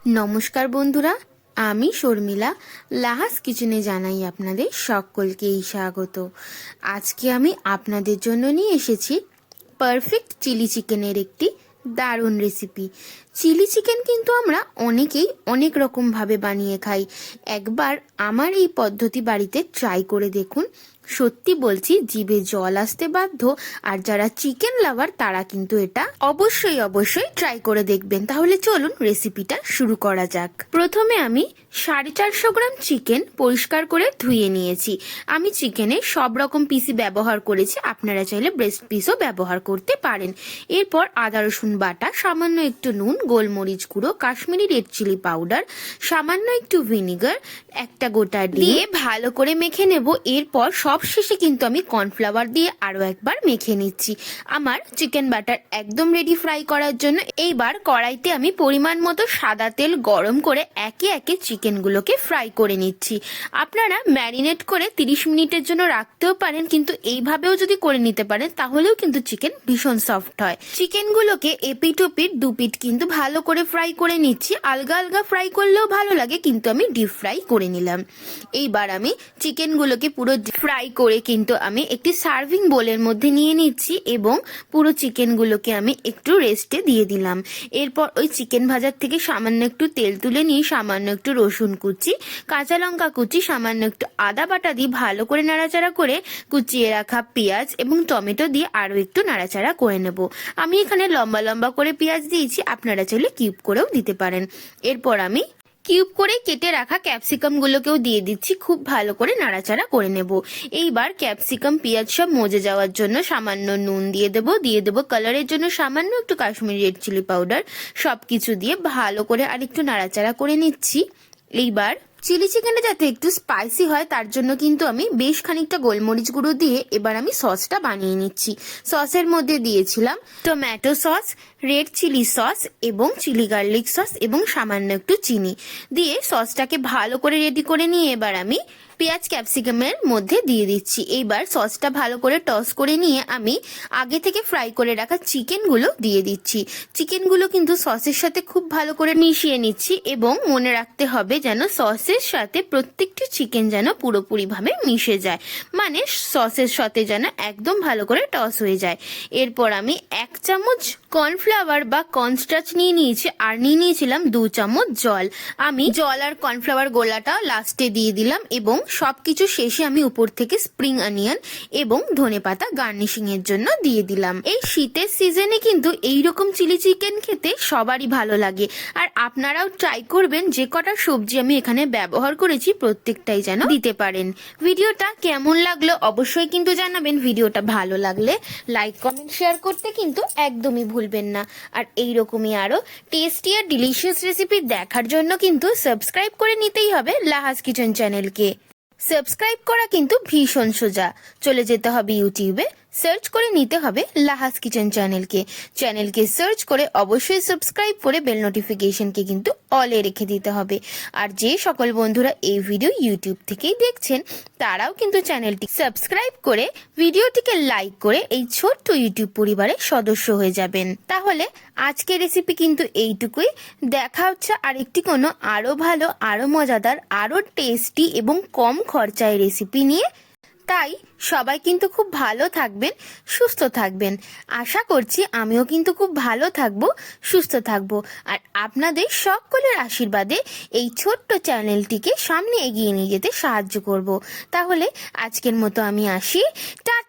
নমস্কার বন্ধুরা, আমি শর্মিলা লাহাস কিচেনে জানাই আপনাদের সকলকেই স্বাগত। আজকে আমি আপনাদের জন্য নিয়ে এসেছি পারফেক্ট চিলি চিকেনের একটি দারুণ রেসিপি। চিলি চিকেন কিন্তু আমরা অনেকেই অনেক রকমভাবে বানিয়ে খাই। একবার আমার এই পদ্ধতি বাড়িতে ট্রাই করে দেখুন, সত্যি বলছি জিভে জল আসতে বাধ্য। আর যারা চিকেন লাভার তারা কিন্তু এটা অবশ্যই ট্রাই করে দেখবেন। তাহলে চলুন রেসিপিটা শুরু করা যাক। প্রথমে আমি 450 গ্রাম চিকেন পরিষ্কার করে ধুয়ে নিয়েছি। আমি চিকেনে সব রকম পিসই ব্যবহার করেছি, আপনারা চাইলে ব্রেস্ট পিসও ব্যবহার করতে পারেন। এরপর আদা রসুন বাটা, সামান্য একটু নুন, গোলমরিচ গুঁড়ো, কাশ্মীরি রেড চিলি পাউডার, সামান্য একটু ভিনিগার, একটা গোটা ডিম দিয়ে ভালো করে মেখে নেব। এরপর সব শেষে কিন্তু আমি কর্নফ্লাওয়ার দিয়ে আরো একবার মেখে নিচ্ছি। আমার চিকেন বাটার একদম রেডি ফ্রাই করার জন্য। এইবার কড়াইতে আমি পরিমাণ মতো সাদা তেল গরম করে একে একে চিকেনগুলোকে ফ্রাই করে নিচ্ছি। আপনারা ম্যারিনেট করে 30 মিনিটের জন্য রাখতেও পারেন, কিন্তু এইভাবেও যদি করে নিতে পারেন তাহলেও কিন্তু চিকেন ভীষণ সফট হয়। চিকেনগুলোকে এপিট ওপিট দুপিট কিন্তু ভালো করে ফ্রাই করে নিচ্ছি। আলগা আলগা ফ্রাই করলেও ভালো লাগে, কিন্তু আমি ডিপ ফ্রাই করে নিলাম। এইবার আমি চিকেনগুলোকে পুরো ফ্রাই করে কিন্তু আমি একটি সার্ভিং বোলের মধ্যে নিয়ে নিচ্ছি এবং পুরো চিকেনগুলোকে আমি একটু রেস্টে দিয়ে দিলাম। এরপর ওই চিকেন ভাজার থেকে সামান্য একটু তেল তুলে নিয়ে সামান্য একটু রসুন কুচি, কাঁচা লঙ্কা কুচি, সামান্য একটু আদা বাটা দিয়ে ভালো করে নাড়াচাড়া করে কুচিয়ে রাখা পেঁয়াজ এবং টমেটো দিয়ে আরো একটু নাড়াচাড়া করে নেব। আমি এখানে লম্বা লম্বা করে পেঁয়াজ দিয়েছি, আপনারা চাইলে কিউব করেও দিতে পারেন। এরপর আমি কিউব করে কেটে রাখা ক্যাপসিকাম গুলোকেও দিয়ে দিচ্ছি, খুব ভালো করে নাড়াচাড়া করে নেব। এইবার ক্যাপসিকাম পেঁয়াজ সব মজে যাওয়ার জন্য সামান্য নুন দিয়ে দেব কালারের জন্য সামান্য একটু কাশ্মীরি রেড চিলি পাউডার। সবকিছু দিয়ে ভালো করে আর একটু নাড়াচাড়া করে নিচ্ছি। এইবার চিলি চিকেনটা যাতে একটু স্পাইসি হয় তার জন্য কিন্তু আমি বেশ খানিকটা গোলমরিচ গুঁড়ো দিয়ে এবার আমি সসটা বানিয়ে নিচ্ছি। সসের মধ্যে দিয়েছিলাম tomato sauce, red chilli sauce এবং চিলি গার্লিক সস এবং সামান্য একটু চিনি দিয়ে সসটাকে ভালো করে রেডি করে নিয়ে এবার আমি পেঁয়াজ ক্যাপসিকামের মধ্যে দিয়ে দিচ্ছি। এইবার সসটা ভালো করে টস করে নিয়ে আমি আগে থেকে ফ্রাই করে রাখা চিকেনগুলো দিয়ে দিচ্ছি। চিকেনগুলো কিন্তু সসের সাথে খুব ভালো করে মিশিয়ে নিচ্ছি এবং মনে রাখতে হবে যেন সসের সাথে প্রত্যেকটি চিকেন যেন পুরোপুরিভাবে মিশে যায়, মানে সসের সাথে যেন একদম ভালো করে টস হয়ে যায়। এরপর আমি 1 চামচ কর্নফ্লাওয়ার বা কর্নস্টার্চ নিয়ে নিয়েছি আর নিয়ে নিয়েছিলাম 2 চামচ জল। আমি জল আর কর্নফ্লাওয়ার গোলাটা লাস্টে দিয়ে দিলাম এবং সবকিছু শেষে আমি উপর থেকে স্প্রিং অনিয়ন এবং ধনেপাতা গার্নিশিং এর জন্য দিয়ে দিলাম। এই শীতের সিজনে কিন্তু এইরকম চিলি চিকেন খেতে সবারই ভালো লাগে, আর আপনারাও ট্রাই করবেন। যে কটা সবজি আমি এখানে ব্যবহার করেছি প্রত্যেকটাই যেন দিতে পারেন। ভিডিওটা কেমন লাগলো অবশ্যই কিন্তু জানাবেন। ভিডিওটা ভালো লাগলে লাইক কমেন্ট শেয়ার করতে কিন্তু একদমই ভুলবেন না। আর এইরকমই আরো টেস্টি আর ডিলিশিয়াস রেসিপি দেখার জন্য কিন্তু সাবস্ক্রাইব করে নিতেই হবে লাহাস কিচেন চ্যানেলকে। সাবস্ক্রাইব করা কিন্তু ভীষণ সোজা। চলে যেতে হবে ইউটিউবে, সার্চ করে নিতে হবে লাহাস কিচেন চ্যানেলকে সার্চ করে অবশ্যই সাবস্ক্রাইব করে বেল নোটিফিকেশনকে কিন্তু অলে রেখে দিতে হবে। আর যে সকল বন্ধুরা এই ভিডিও ইউটিউব থেকেই দেখছেন তারাও কিন্তু চ্যানেলটি সাবস্ক্রাইব করে ভিডিওটিকে লাইক করে এই ছোট্ট ইউটিউব পরিবারের সদস্য হয়ে যাবেন। তাহলে আজকের রেসিপি কিন্তু এইটুকুই। দেখা হচ্ছে আরেকটি কোনো আরো ভালো, আরো মজাদার, আরো টেস্টি এবং কম খরচায় রেসিপি নিয়ে। তাই সবাই কিন্তু খুব ভালো থাকবেন, সুস্থ থাকবেন। আশা করছি আমিও কিন্তু খুব ভালো থাকবো, সুস্থ থাকবো। আর আপনাদের সকলের আশীর্বাদে এই ছোট্ট চ্যানেলটিকে সামনে এগিয়ে নিয়ে যেতে সাহায্য করব। তাহলে আজকের মতো আমি আসি। টাটা।